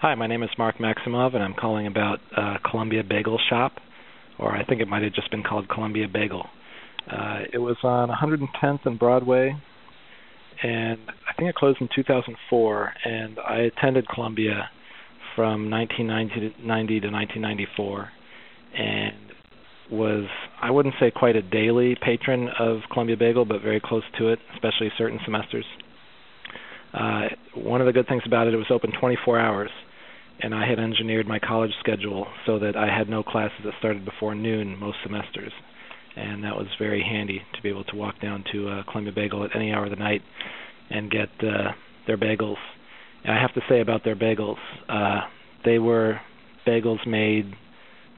Hi, my name is Mark Maximov, and I'm calling about Columbia Bagel Shop, or I think it might have just been called Columbia Bagel. It was on 110th and Broadway, and I think it closed in 2004, and I attended Columbia from 1990 to 1994, and was, I wouldn't say quite a daily patron of Columbia Bagel, but very close to it, especially certain semesters. One of the good things about it, it was open 24 hours, and I had engineered my college schedule so that I had no classes that started before noon most semesters, and that was very handy to be able to walk down to Columbia Bagel at any hour of the night and get their bagels. And I have to say about their bagels, they were bagels made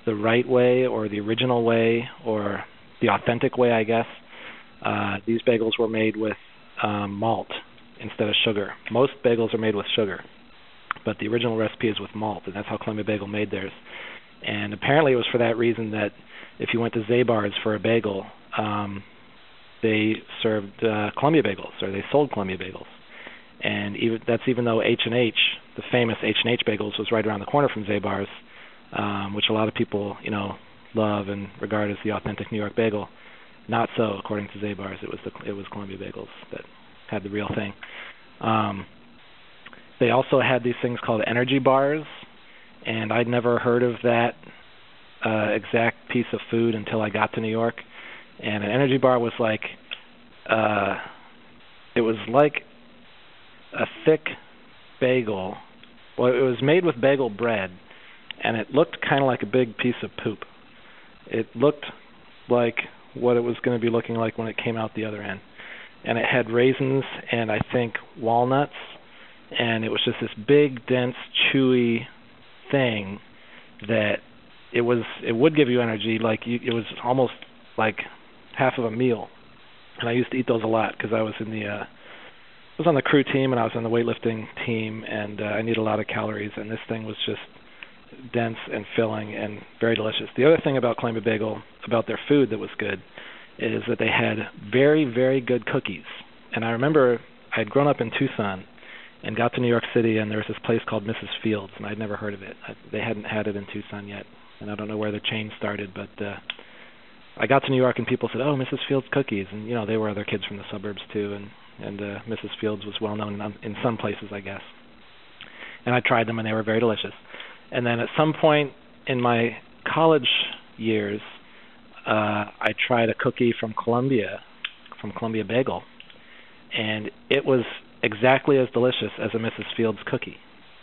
the right way, or the original way, or the authentic way, I guess. These bagels were made with malt instead of sugar. Most bagels are made with sugar, but the original recipe is with malt, and that's how Columbia Bagel made theirs. And apparently it was for that reason that if you went to Zabar's for a bagel, they served Columbia bagels, or they sold Columbia bagels. And even though H&H, the famous H&H Bagels, was right around the corner from Zabar's, which a lot of people, love and regard as the authentic New York bagel. Not so, according to Zabar's. It was Columbia Bagels that had the real thing. They also had these things called energy bars, and I'd never heard of that exact piece of food until I got to New York. And an energy bar was like, it was like a thick bagel. Well, it was made with bagel bread, and it looked kind of like a big piece of poop. It looked like what it was going to be looking like when it came out the other end. And it had raisins and I think walnuts, and it was just this big, dense, chewy thing that it would give you energy. It was almost like half of a meal. And I used to eat those a lot because I was on the crew team, and I was on the weightlifting team, and I needed a lot of calories, and this thing was just dense and filling and very delicious. The other thing about Columbia Bagel, about their food that was good, is that they had very, very good cookies. And I remember I had grown up in Tucson and got to New York City, and there was this place called Mrs. Fields, and I'd never heard of it. They hadn't had it in Tucson yet, and I don't know where the chain started, but I got to New York and people said, "Oh, Mrs. Fields cookies," and they were other kids from the suburbs too, and Mrs. Fields was well known in some places, I guess. And I tried them, and they were very delicious. And then at some point in my college years, I tried a cookie from Columbia Bagel, and it was exactly as delicious as a Mrs. Fields cookie.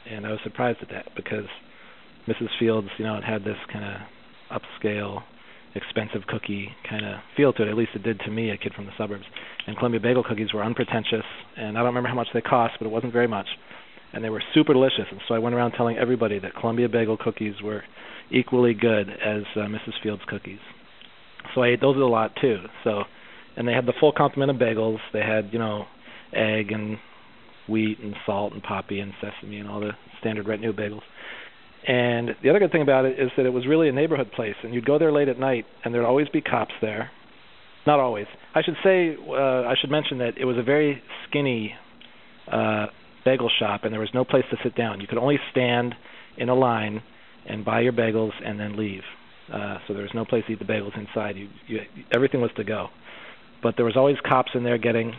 And I was surprised at that because Mrs. Fields, it had this kind of upscale, expensive cookie kind of feel to it. At least it did to me, a kid from the suburbs. And Columbia Bagel cookies were unpretentious, and I don't remember how much they cost, but it wasn't very much. And they were super delicious, and so I went around telling everybody that Columbia Bagel cookies were equally good as Mrs. Fields cookies. So I ate those a lot too. And they had the full complement of bagels. They had, egg and wheat and salt and poppy and sesame and all the standard retinue bagels. And the other good thing about it is that it was really a neighborhood place, and you'd go there late at night, and there'd always be cops there. Not always. I should mention that it was a very skinny bagel shop, and there was no place to sit down. You could only stand in a line and buy your bagels and then leave. So there was no place to eat the bagels inside. Everything was to go. But there was always cops in there getting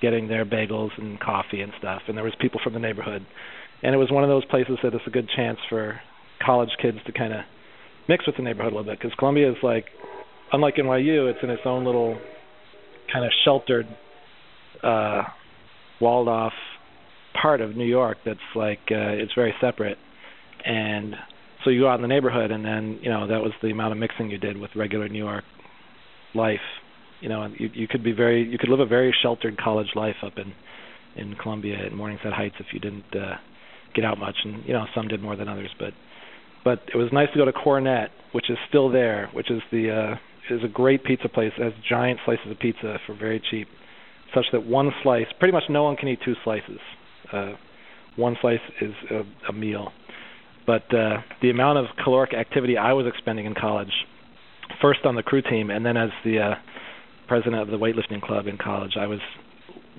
their bagels and coffee and stuff, and there was people from the neighborhood. And it was one of those places that is a good chance for college kids to kind of mix with the neighborhood a little bit, because Columbia is unlike NYU, it's in its own little kind of sheltered, walled-off part of New York that's it's very separate. And so you go out in the neighborhood, and then, that was the amount of mixing you did with regular New York life. And you could live a very sheltered college life up in Columbia at Morningside Heights if you didn't get out much, and some did more than others. But it was nice to go to Cornet, which is still there, which is a great pizza place. It has giant slices of pizza for very cheap, such that one slice, pretty much no one can eat two slices. One slice is a meal. But the amount of caloric activity I was expending in college, first on the crew team and then as the president of the weightlifting club in college, I was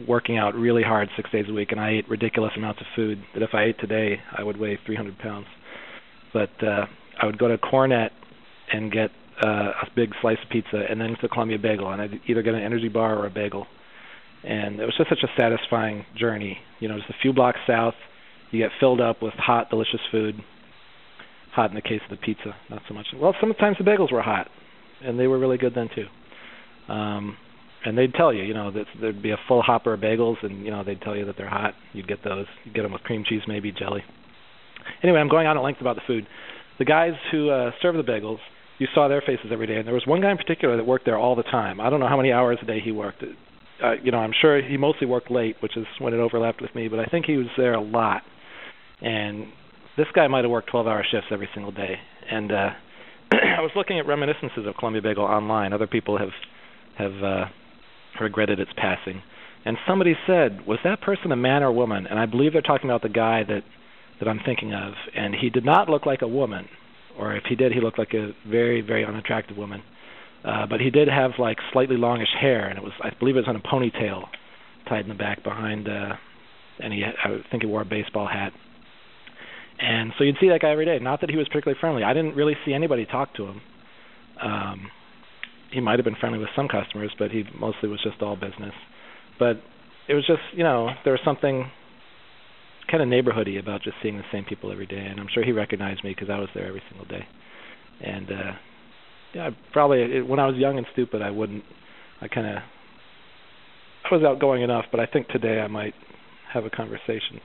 working out really hard 6 days a week, and I ate ridiculous amounts of food that if I ate today, I would weigh 300 pounds. But I would go to Cornet and get a big slice of pizza, and then to Columbia Bagel, and I'd either get an energy bar or a bagel. And it was just such a satisfying journey. You know, just a few blocks south, you get filled up with hot, delicious food. Hot in the case of the pizza, not so much. Well, sometimes the bagels were hot, and they were really good then too. And they'd tell you, you know, that there'd be a full hopper of bagels, and you know they'd tell you that they're hot. You'd get those. You'd get them with cream cheese, maybe jelly. Anyway, I'm going on at length about the food. The guys who serve the bagels, you saw their faces every day, and there was one guy in particular that worked there all the time. I don't know how many hours a day he worked. You know, I'm sure he mostly worked late, which is when it overlapped with me, but I think he was there a lot. And this guy might have worked 12-hour shifts every single day. And I was looking at reminiscences of Columbia Bagel online. Other people have regretted its passing. And somebody said, was that person a man or a woman? And I believe they're talking about the guy that I'm thinking of. And he did not look like a woman. Or if he did, he looked like a very, very unattractive woman. But he did have like slightly longish hair, and I believe it was on a ponytail tied in the back behind, and I think he wore a baseball hat. And so you'd see that guy every day. Not that he was particularly friendly. I didn't really see anybody talk to him. He might have been friendly with some customers, but he mostly was just all business. But it was just, you know, there was something kind of neighborhoody about just seeing the same people every day. And I'm sure he recognized me because I was there every single day. And yeah, probably when I was young and stupid, I was outgoing enough. But I think today I might have a conversation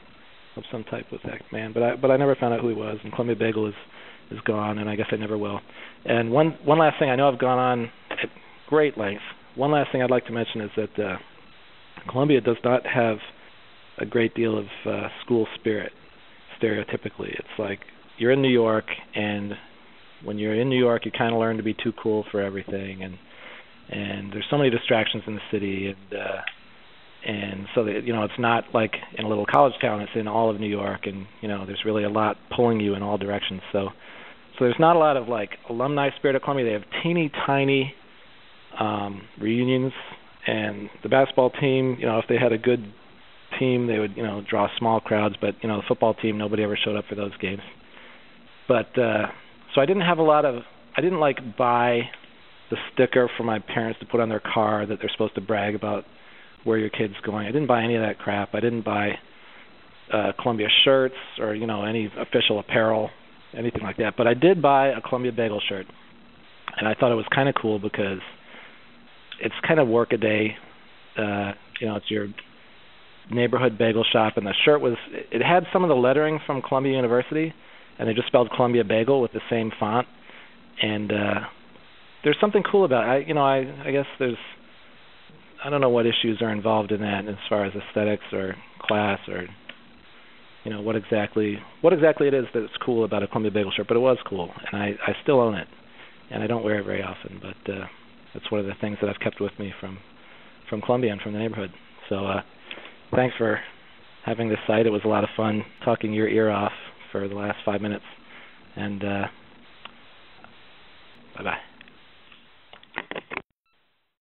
of some type with that man, but I never found out who he was. And Columbia Bagel is gone, and I guess I never will. And one last thing, I know I've gone on at great length. One last thing I'd like to mention is that Columbia does not have a great deal of school spirit. Stereotypically, it's like you're in New York, and when you're in New York, you kind of learn to be too cool for everything, and there's so many distractions in the city, and so that, you know, it's not like in a little college town. It's in all of New York, and you know, there's really a lot pulling you in all directions. So there's not a lot of like alumni spirit at Columbia. They have teeny tiny reunions, and the basketball team, you know, if they had a good team, they would, you know, draw small crowds. But you know, the football team, nobody ever showed up for those games. But so I didn't like buy the sticker for my parents to put on their car that they're supposed to brag about where your kid's going. I didn't buy any of that crap. I didn't buy Columbia shirts or, you know, any official apparel, anything like that. But I did buy a Columbia Bagel shirt, and I thought it was kind of cool because it's kind of work a day. You know, it's your neighborhood bagel shop, and the shirt it had some of the lettering from Columbia University, and they just spelled Columbia Bagel with the same font. And there's something cool about it. I guess I don't know what issues are involved in that as far as aesthetics or class or, you know, what exactly it is that's cool about a Columbia Bagel shirt, but it was cool, and I still own it, and I don't wear it very often, but it's one of the things that I've kept with me from Columbia and from the neighborhood. So thanks for having this site. It was a lot of fun talking your ear off for the last 5 minutes, and bye-bye.